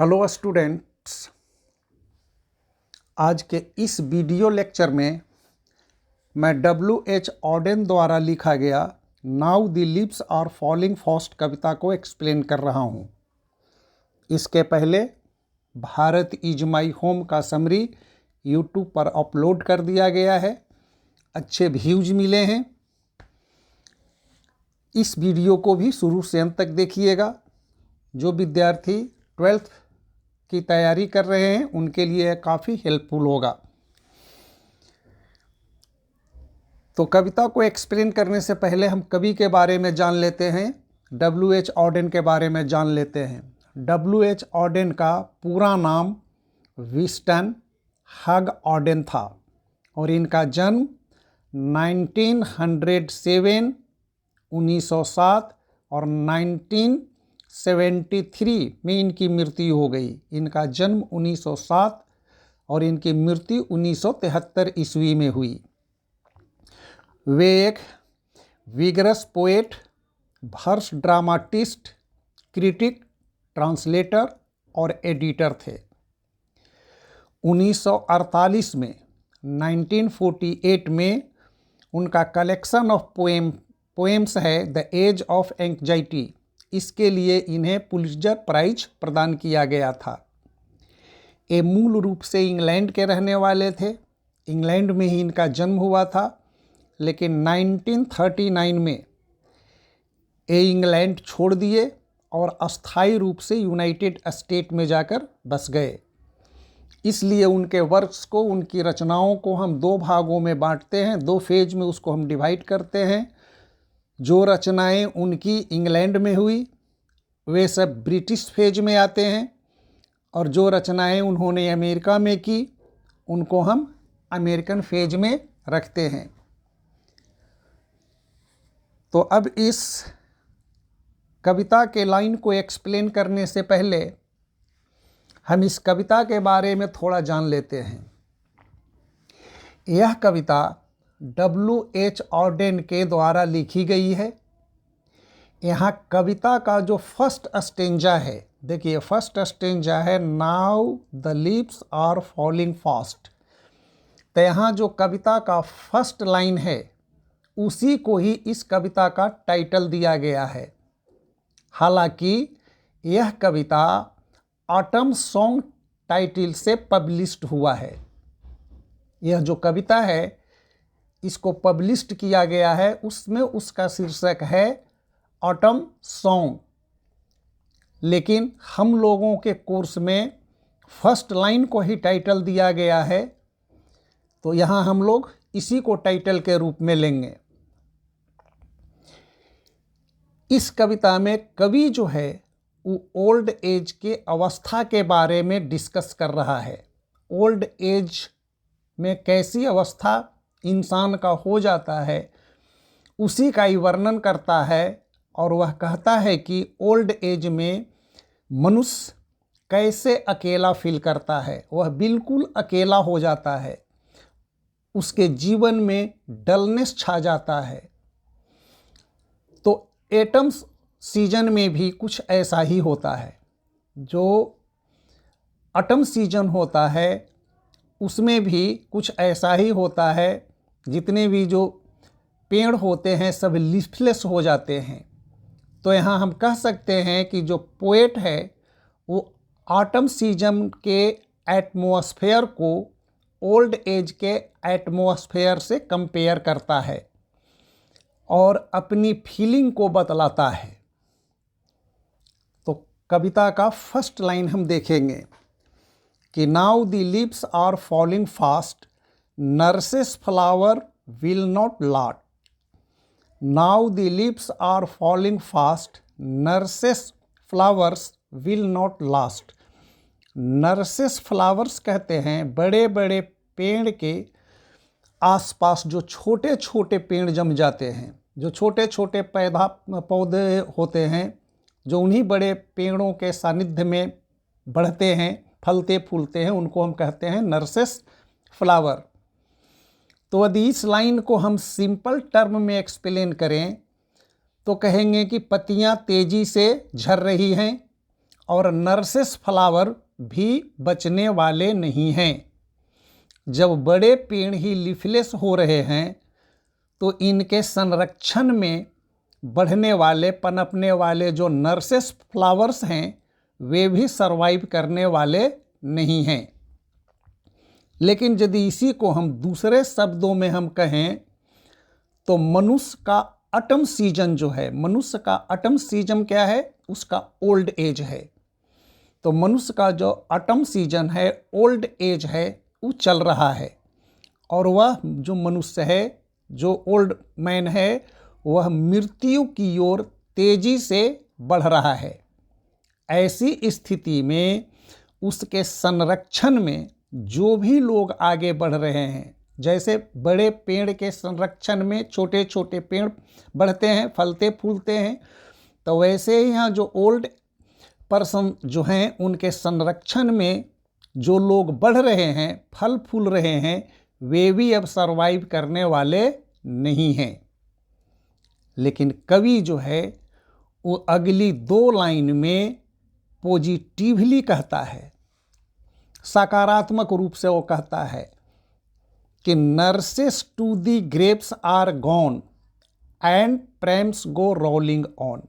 Hello students, आज के इस वीडियो लेक्चर में मैं W.H. ऑडेन द्वारा लिखा गया now the leaves are falling fast कविता को एक्सप्लेन कर रहा हूँ। इसके पहले भारत इज माई होम का समरी यूट्यूब पर अपलोड कर दिया गया है, अच्छे व्यूज मिले हैं। इस वीडियो को भी शुरू से अंत तक देखिएगा। जो विद्यार्थी 12th की तैयारी कर रहे हैं उनके लिए काफ़ी हेल्पफुल होगा। तो कविता को एक्सप्लेन करने से पहले हम कवि के बारे में जान लेते हैं, W.H. ऑडेन के बारे में जान लेते हैं। W.H. ऑडेन का पूरा नाम विंस्टन हग ऑडेन था और इनका जन्म 1907 1907 और 1973 में इनकी मृत्यु हो गई। इनका जन्म 1907 और इनकी मृत्यु 1973 ईस्वी में हुई। वे एक vigorous poet, verse dramatist, critic, translator और एडिटर थे। 1948 में 1948 में उनका कलेक्शन ऑफ पोएम्स है द एज ऑफ एंग्जाइटी, इसके लिए इन्हें पुलित्जर प्राइज प्रदान किया गया था। ये मूल रूप से इंग्लैंड के रहने वाले थे। इंग्लैंड में ही इनका जन्म हुआ था, लेकिन 1939 में ये इंग्लैंड छोड़ दिए और अस्थायी रूप से यूनाइटेड स्टेट में जाकर बस गए। इसलिए उनके वर्क्स को, उनकी रचनाओं को हम दो भागों में बांटते हैं, दो फेज में उसको हम डिवाइड करते हैं। जो रचनाएं उनकी इंग्लैंड में हुई वे सब ब्रिटिश फेज में आते हैं, और जो रचनाएं उन्होंने अमेरिका में की उनको हम अमेरिकन फेज में रखते हैं। तो अब इस कविता के लाइन को एक्सप्लेन करने से पहले हम इस कविता के बारे में थोड़ा जान लेते हैं। यह कविता W.H. ऑडेन के द्वारा लिखी गई है। यहाँ कविता का जो फर्स्ट स्टेंजा है, देखिए फर्स्ट स्टेंजा है now the leaves are falling fast. तो यहाँ जो कविता का फर्स्ट लाइन है उसी को ही इस कविता का टाइटल दिया गया है। हालांकि यह कविता ऑटम सॉन्ग टाइटल से पब्लिश्ड हुआ है। यह जो कविता है इसको पब्लिश्ड किया गया है, उसमें उसका शीर्षक है ऑटम सॉन्ग। लेकिन हम लोगों के कोर्स में फर्स्ट लाइन को ही टाइटल दिया गया है, तो यहाँ हम लोग इसी को टाइटल के रूप में लेंगे। इस कविता में कवि जो है वो ओल्ड एज के अवस्था के बारे में डिस्कस कर रहा है। ओल्ड एज में कैसी अवस्था इंसान का हो जाता है उसी का ही वर्णन करता है, और वह कहता है कि ओल्ड एज में मनुष्य कैसे अकेला फील करता है। वह बिल्कुल अकेला हो जाता है, उसके जीवन में डलनेस छा जाता है। तो एटम सीजन में भी कुछ ऐसा ही होता है। जो ऑटम सीजन होता है उसमें भी कुछ ऐसा ही होता है। जितने भी जो पेड़ होते हैं सब लीफलेस हो जाते हैं। तो यहाँ हम कह सकते हैं कि जो पोएट है वो ऑटम सीजन के एटमॉस्फेयर को ओल्ड एज के एटमॉस्फेयर से कंपेयर करता है और अपनी फीलिंग को बतलाता है। तो कविता का फर्स्ट लाइन हम देखेंगे कि now the leaves are falling fast, nurses flower will not last. Now the leaves are falling fast, nurses flowers will not last. Nurses flowers कहते हैं बड़े बड़े पेड़ के आसपास जो छोटे छोटे पेड़ जम जाते हैं, जो छोटे छोटे पौधे होते हैं, जो उन्हीं बड़े पेड़ों के सानिध्य में बढ़ते हैं, फलते फूलते हैं, उनको हम कहते हैं नर्सेस फ्लावर। तो यदि इस लाइन को हम सिंपल टर्म में एक्सप्लेन करें तो कहेंगे कि पत्तियां तेजी से झड़ रही हैं और नर्सेस फ्लावर भी बचने वाले नहीं हैं। जब बड़े पेड़ ही लीफलेस हो रहे हैं तो इनके संरक्षण में बढ़ने वाले, पनपने वाले जो नर्सेस फ्लावर्स हैं वे भी सरवाइव करने वाले नहीं हैं। लेकिन यदि इसी को हम दूसरे शब्दों में हम कहें तो मनुष्य का ऑटम सीजन जो है, मनुष्य का ऑटम सीजन क्या है? उसका ओल्ड एज है। तो मनुष्य का जो ऑटम सीजन है, ओल्ड एज है, वो चल रहा है और वह जो मनुष्य है, जो ओल्ड मैन है, वह मृत्यु की ओर तेजी से बढ़ रहा है। ऐसी स्थिति में उसके संरक्षण में जो भी लोग आगे बढ़ रहे हैं, जैसे बड़े पेड़ के संरक्षण में छोटे छोटे पेड़ बढ़ते हैं, फलते फूलते हैं, तो वैसे ही यहाँ जो ओल्ड पर्सन जो हैं उनके संरक्षण में जो लोग बढ़ रहे हैं, फल फूल रहे हैं, वे भी अब सरवाइव करने वाले नहीं हैं। लेकिन कवि जो है वो अगली 2 लाइन में पॉजिटिवली कहता है, सकारात्मक रूप से वो कहता है कि nurses to the graves are gone and prams go rolling on.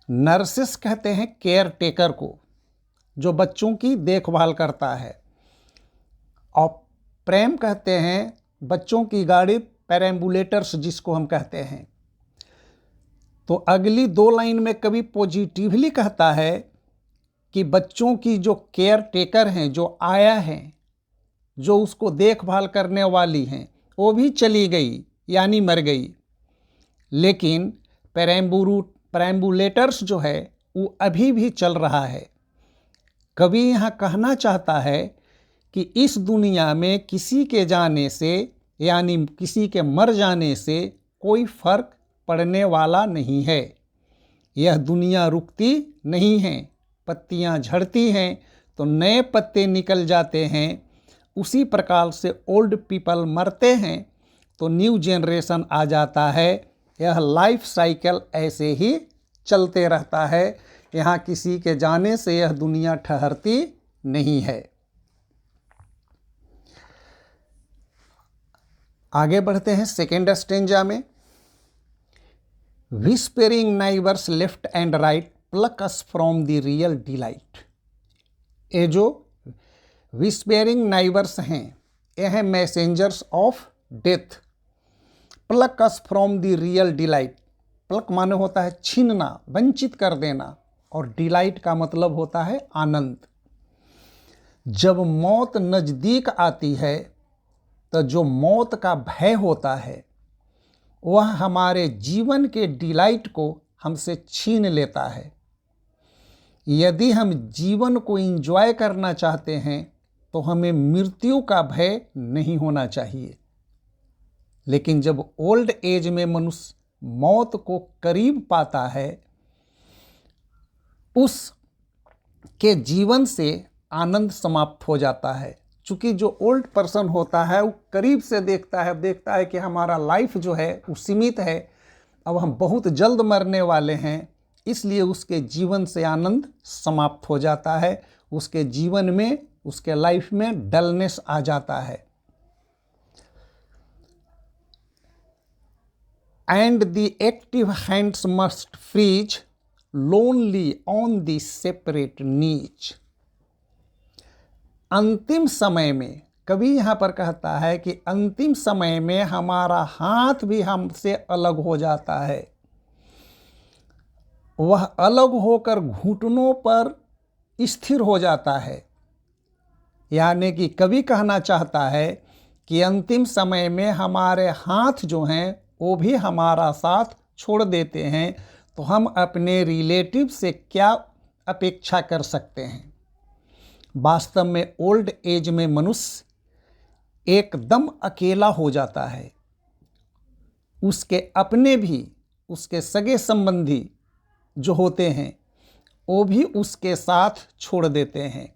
Nurses कहते हैं केयर टेकर को, जो बच्चों की देखभाल करता है, और प्रेम कहते हैं बच्चों की गाड़ी, पेरेम्बुलेटर्स जिसको हम कहते हैं। तो अगली 2 लाइन में कभी पॉजिटिवली कहता है कि बच्चों की जो केयर टेकर हैं, जो आया हैं, जो उसको देखभाल करने वाली हैं, वो भी चली गई यानी मर गई। लेकिन पेरेम्बुलेटर्स जो है वो अभी भी चल रहा है। कवि यहाँ कहना चाहता है कि इस दुनिया में किसी के जाने से यानी किसी के मर जाने से कोई फर्क पड़ने वाला नहीं है। यह दुनिया रुकती नहीं है, पत्तियां झड़ती हैं तो नए पत्ते निकल जाते हैं। उसी प्रकार से ओल्ड पीपल मरते हैं तो न्यू जनरेशन आ जाता है। यह लाइफ साइकिल ऐसे ही चलते रहता है। यहाँ किसी के जाने से यह दुनिया ठहरती नहीं है। आगे बढ़ते हैं सेकेंड स्टेंजा में। Whispering neighbours left and right pluck us from the real delight. ये जो विस्पेरिंग नाइबर्स हैं, ये हैं messengers of death. Pluck us from the real delight. Pluck माने होता है छीनना, वंचित कर देना, और डिलाइट का मतलब होता है आनंद। जब मौत नज़दीक आती है तो जो मौत का भय होता है वह हमारे जीवन के डिलाइट को हमसे छीन लेता है। यदि हम जीवन को एंजॉय करना चाहते हैं तो हमें मृत्यु का भय नहीं होना चाहिए। लेकिन जब ओल्ड एज में मनुष्य मौत को करीब पाता है, उसके जीवन से आनंद समाप्त हो जाता है। चूँकि जो ओल्ड पर्सन होता है वो करीब से देखता है कि हमारा लाइफ जो है वो सीमित है, अब हम बहुत जल्द मरने वाले हैं, इसलिए उसके जीवन से आनंद समाप्त हो जाता है। उसके जीवन में, उसके लाइफ में डलनेस आ जाता है। And the active hands must freeze lonely on the separate knee. अंतिम समय में, कवि यहाँ पर कहता है कि अंतिम समय में हमारा हाथ भी हमसे अलग हो जाता है। वह अलग होकर घुटनों पर स्थिर हो जाता है। यानी कि कवि कहना चाहता है कि अंतिम समय में हमारे हाथ जो हैं वो भी हमारा साथ छोड़ देते हैं, तो हम अपने रिलेटिव से क्या अपेक्षा कर सकते हैं। वास्तव में ओल्ड एज में मनुष्य एकदम अकेला हो जाता है। उसके अपने भी, उसके सगे संबंधी जो होते हैं वो भी उसके साथ छोड़ देते हैं।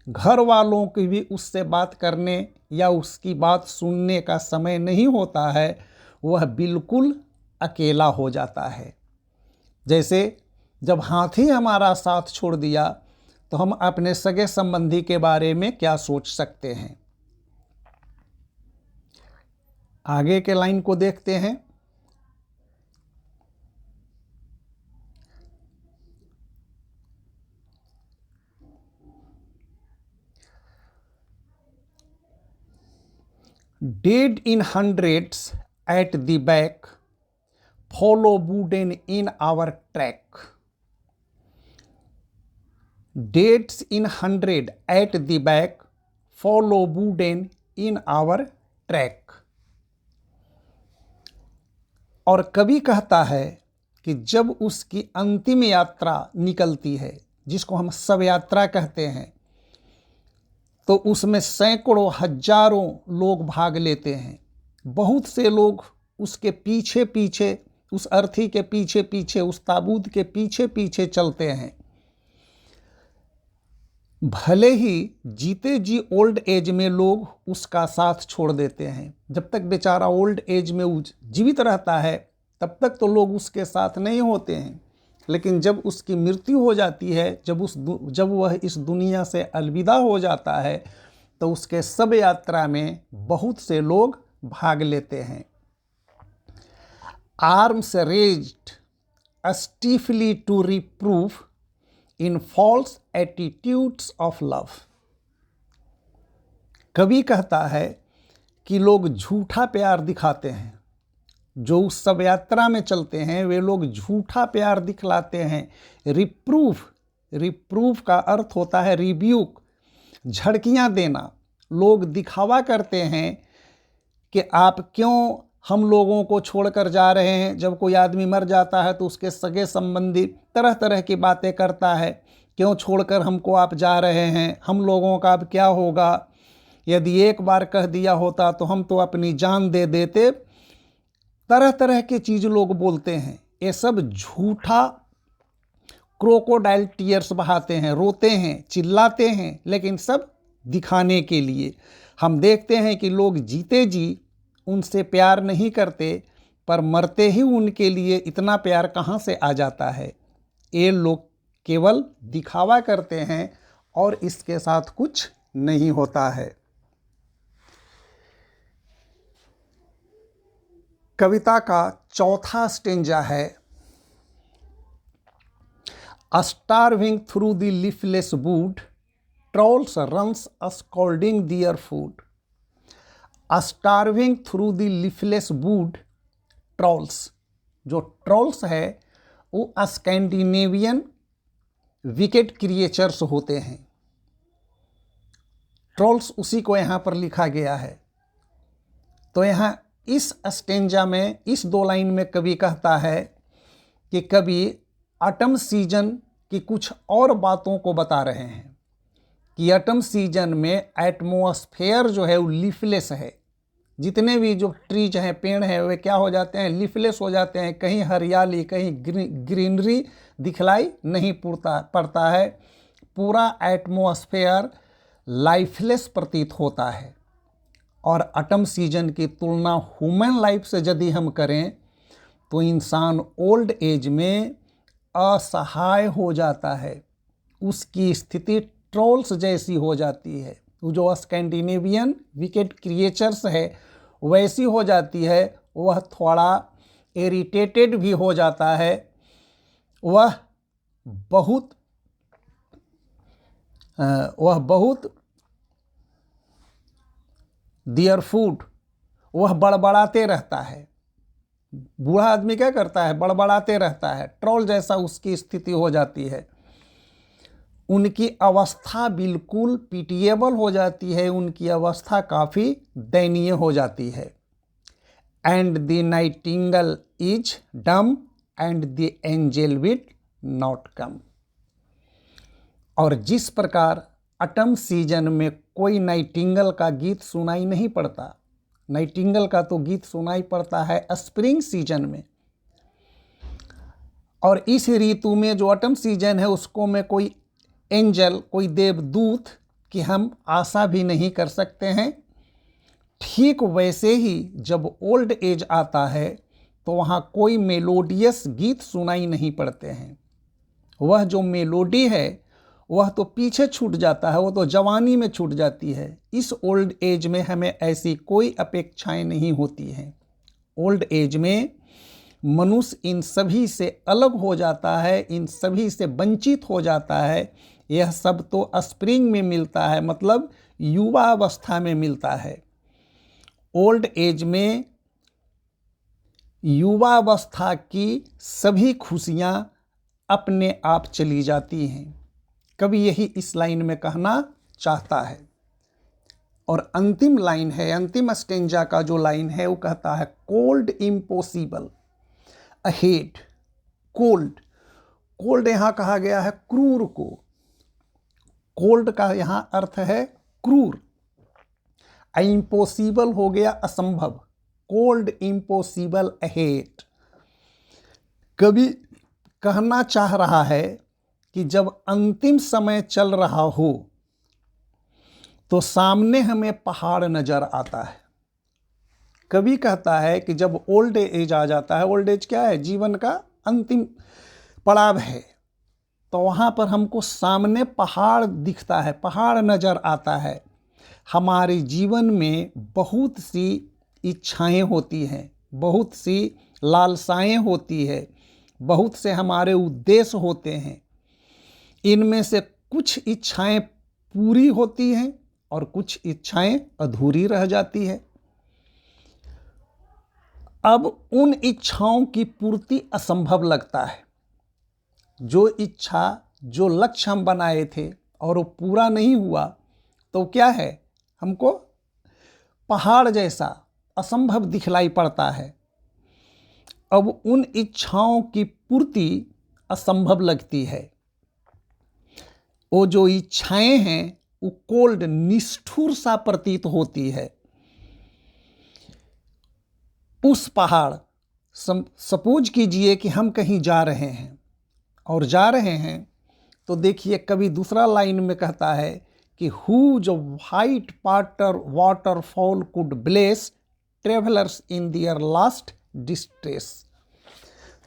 घर वालों की भी उससे बात करने या उसकी बात सुनने का समय नहीं होता है। वह बिल्कुल अकेला हो जाता है। जैसे जब हाथी हमारा साथ छोड़ दिया तो हम अपने सगे संबंधी के बारे में क्या सोच सकते हैं। आगे के लाइन को देखते हैं। Dead in hundreds at the back, follow wooden in our track. Dead in hundred at the back, follow wooden in our track. और कवि कहता है कि जब उसकी अंतिम यात्रा निकलती है, जिसको हम शव यात्रा कहते हैं, तो उसमें सैकड़ों हजारों लोग भाग लेते हैं। बहुत से लोग उसके पीछे पीछे, उस अर्थी के पीछे पीछे, उस ताबूत के पीछे पीछे चलते हैं। भले ही जीते जी ओल्ड एज में लोग उसका साथ छोड़ देते हैं। जब तक बेचारा ओल्ड एज में जीवित रहता है तब तक तो लोग उसके साथ नहीं होते हैं, लेकिन जब उसकी मृत्यु हो जाती है, जब वह इस दुनिया से अलविदा हो जाता है, तो उसके शव यात्रा में बहुत से लोग भाग लेते हैं। Arms raised stiffly to reprove in false attitudes of love. कवि कहता है कि लोग झूठा प्यार दिखाते हैं। जो उस शव यात्रा में चलते हैं वे लोग झूठा प्यार दिखलाते हैं। रिप्रूव का अर्थ होता है रिब्यूक, झड़कियां देना। लोग दिखावा करते हैं कि आप क्यों हम लोगों को छोड़कर जा रहे हैं। जब कोई आदमी मर जाता है तो उसके सगे संबंधी तरह तरह की बातें करता है, क्यों छोड़कर हमको आप जा रहे हैं, हम लोगों का अब क्या होगा, यदि एक बार कह दिया होता तो हम तो अपनी जान दे देते। तरह तरह के चीज़ लोग बोलते हैं। ये सब झूठा क्रोकोडाइल टीयर्स बहाते हैं, रोते हैं, चिल्लाते हैं, लेकिन सब दिखाने के लिए। हम देखते हैं कि लोग जीते जी उनसे प्यार नहीं करते, पर मरते ही उनके लिए इतना प्यार कहाँ से आ जाता है। ये लोग केवल दिखावा करते हैं और इसके साथ कुछ नहीं होता है। कविता का चौथा स्टेंजा है, starving through the leafless wood, trolls run scolding their food. Starving through the leafless wood, trolls, जो ट्रॉल्स है वो स्कैंडिनेवियन विकेट क्रिएचर्स होते हैं। ट्रॉल्स उसी को यहाँ पर लिखा गया है। तो यहाँ इस स्टेंजा में, इस दो लाइन में कवि कहता है कि कवि ऑटम सीजन की कुछ और बातों को बता रहे हैं कि ऑटम सीजन में एटमॉस्फेयर जो है वो लीफलेस है। जितने भी जो ट्रीज हैं, पेड़ हैं, वे क्या हो जाते हैं, लीफलेस हो जाते हैं। कहीं हरियाली, कहीं ग्रीनरी दिखलाई नहीं पड़ता है। पूरा एटमॉस्फेयर लाइफलेस प्रतीत होता है। और ऑटम सीजन की तुलना ह्यूमन लाइफ से यदि हम करें तो इंसान ओल्ड एज में असहाय हो जाता है। उसकी स्थिति ट्रॉल्स जैसी हो जाती है। जो स्कैंडिनेवियन विकेट क्रिएचर्स है वैसी हो जाती है। वह थोड़ा इरिटेटेड भी हो जाता है। वह बहुत डियर फूड, वह बड़बड़ाते रहता है। बूढ़ा आदमी क्या करता है, बड़बड़ाते रहता है। ट्रॉल जैसा उसकी स्थिति हो जाती है। उनकी अवस्था बिल्कुल पिटिएबल हो जाती है। उनकी अवस्था काफ़ी दयनीय हो जाती है। And the Nightingale is dumb and the angel will not come. और जिस प्रकार ऑटम सीजन में कोई नाइटिंगल का गीत सुनाई नहीं पड़ता, नाइटिंगल का तो गीत सुनाई पड़ता है स्प्रिंग सीजन में। और इस ऋतु में जो ऑटम सीजन है उसको में कोई एंजल, कोई देवदूत की हम आशा भी नहीं कर सकते हैं। ठीक वैसे ही जब ओल्ड एज आता है तो वहाँ कोई मेलोडियस गीत सुनाई नहीं पड़ते हैं। वह जो मेलोडी है वह तो पीछे छूट जाता है, वो तो जवानी में छूट जाती है। इस ओल्ड एज में हमें ऐसी कोई अपेक्षाएं नहीं होती हैं। ओल्ड एज में मनुष्य इन सभी से अलग हो जाता है, इन सभी से वंचित हो जाता है। यह सब तो स्प्रिंग में मिलता है, मतलब युवा अवस्था में मिलता है। ओल्ड एज में युवा अवस्था की सभी खुशियां अपने आप चली जाती हैं। कवि यही इस लाइन में कहना चाहता है। और अंतिम लाइन है, अंतिम स्टेंजा का जो लाइन है वो कहता है cold impossible ahead. Cold, cold यहाँ कहा गया है क्रूर को। कोल्ड का यहाँ अर्थ है क्रूर। इम्पॉसिबल हो गया असंभव। Cold impossible ahead. कवि कहना चाह रहा है कि जब अंतिम समय चल रहा हो तो सामने हमें पहाड़ नजर आता है। कवि कहता है कि जब ओल्ड एज आ जाता है, ओल्ड एज क्या है? जीवन का अंतिम पड़ाव है, तो वहाँ पर हमको सामने पहाड़ दिखता है, पहाड़ नजर आता है। हमारे जीवन में बहुत सी इच्छाएं होती हैं, बहुत सी लालसाएं होती है, बहुत से हमारे उद्देश्य होते हैं। इनमें से कुछ इच्छाएं पूरी होती हैं और कुछ इच्छाएं अधूरी रह जाती है। अब उन इच्छाओं की पूर्ति असंभव लगता है। जो इच्छा, जो लक्ष्य हम बनाए थे और वो पूरा नहीं हुआ तो क्या है? हमको पहाड़ जैसा असंभव दिखलाई पड़ता है। अब उन इच्छाओं की पूर्ति असंभव लगती है। वो जो इच्छाएं हैं वो कोल्ड, निष्ठुर सा प्रतीत होती है। उस पहाड़, सपोज कीजिए कि हम कहीं जा रहे हैं और जा रहे हैं तो देखिए कभी दूसरा लाइन में कहता है कि whose white waterfall could bless travellers in their last distress.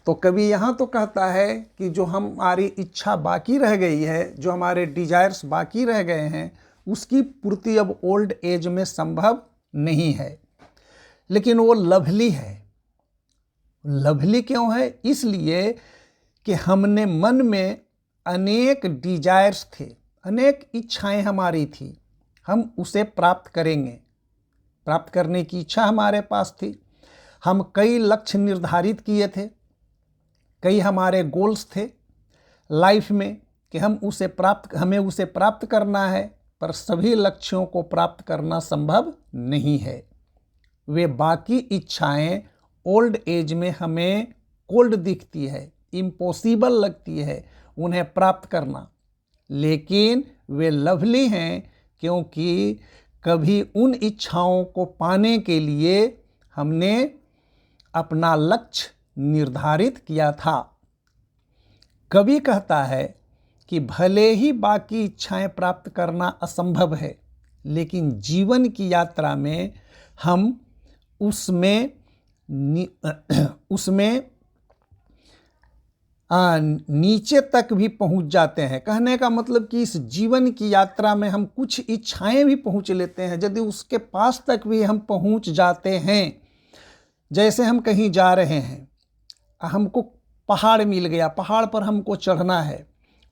तो कभी यहाँ तो कहता है कि जो हमारी इच्छा बाकी रह गई है, जो हमारे डिजायर्स बाकी रह गए हैं, उसकी पूर्ति अब ओल्ड एज में संभव नहीं है। लेकिन वो लवली है। लवली क्यों है? इसलिए कि हमने मन में अनेक डिजायर्स थे, अनेक इच्छाएं हमारी थी, हम उसे प्राप्त करेंगे, प्राप्त करने की इच्छा हमारे पास थी। हम कई लक्ष्य निर्धारित किए थे, कई हमारे गोल्स थे लाइफ में कि हमें उसे प्राप्त करना है, पर सभी लक्ष्यों को प्राप्त करना संभव नहीं है। वे बाकी इच्छाएं ओल्ड एज में हमें कोल्ड दिखती है, इम्पॉसिबल लगती है उन्हें प्राप्त करना। लेकिन वे लवली हैं क्योंकि कभी उन इच्छाओं को पाने के लिए हमने अपना लक्ष्य निर्धारित किया था। कवि कहता है कि भले ही बाकी इच्छाएं प्राप्त करना असंभव है, लेकिन जीवन की यात्रा में हम उसमें नीचे तक भी पहुंच जाते हैं। कहने का मतलब कि इस जीवन की यात्रा में हम कुछ इच्छाएं भी पहुंच लेते हैं। यदि उसके पास तक भी हम पहुंच जाते हैं, जैसे हम कहीं जा रहे हैं, हमको पहाड़ मिल गया, पहाड़ पर हमको चढ़ना है,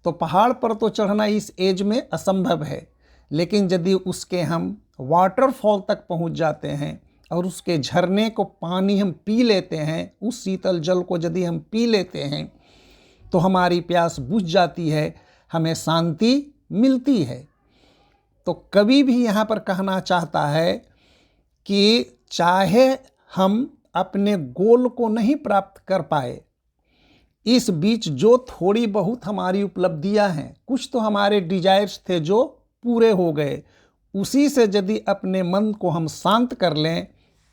तो पहाड़ पर तो चढ़ना इस एज में असंभव है। लेकिन यदि उसके हम वाटरफॉल तक पहुंच जाते हैं और उसके झरने को पानी हम पी लेते हैं, उस शीतल जल को यदि हम पी लेते हैं तो हमारी प्यास बुझ जाती है, हमें शांति मिलती है। तो कवि भी यहाँ पर कहना चाहता है कि चाहे हम अपने गोल को नहीं प्राप्त कर पाए, इस बीच जो थोड़ी बहुत हमारी उपलब्धियां हैं, कुछ तो हमारे डिजायर्स थे जो पूरे हो गए, उसी से यदि अपने मन को हम शांत कर लें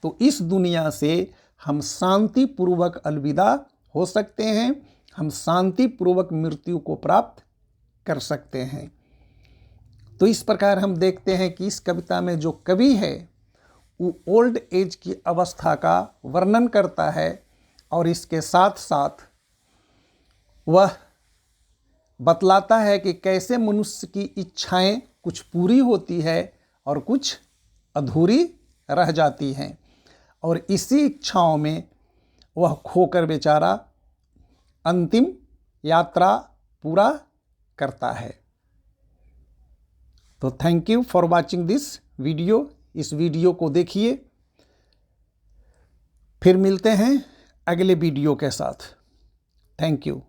तो इस दुनिया से हम शांतिपूर्वक अलविदा हो सकते हैं, हम शांतिपूर्वक मृत्यु को प्राप्त कर सकते हैं। तो इस प्रकार हम देखते हैं कि इस कविता में जो कवि है वो ओल्ड एज की अवस्था का वर्णन करता है और इसके साथ साथ वह बतलाता है कि कैसे मनुष्य की इच्छाएं कुछ पूरी होती है और कुछ अधूरी रह जाती हैं, और इसी इच्छाओं में वह खोकर बेचारा अंतिम यात्रा पूरा करता है। तो thank you for watching this video. इस वीडियो को देखिए। फिर मिलते हैं अगले वीडियो के साथ। Thank you.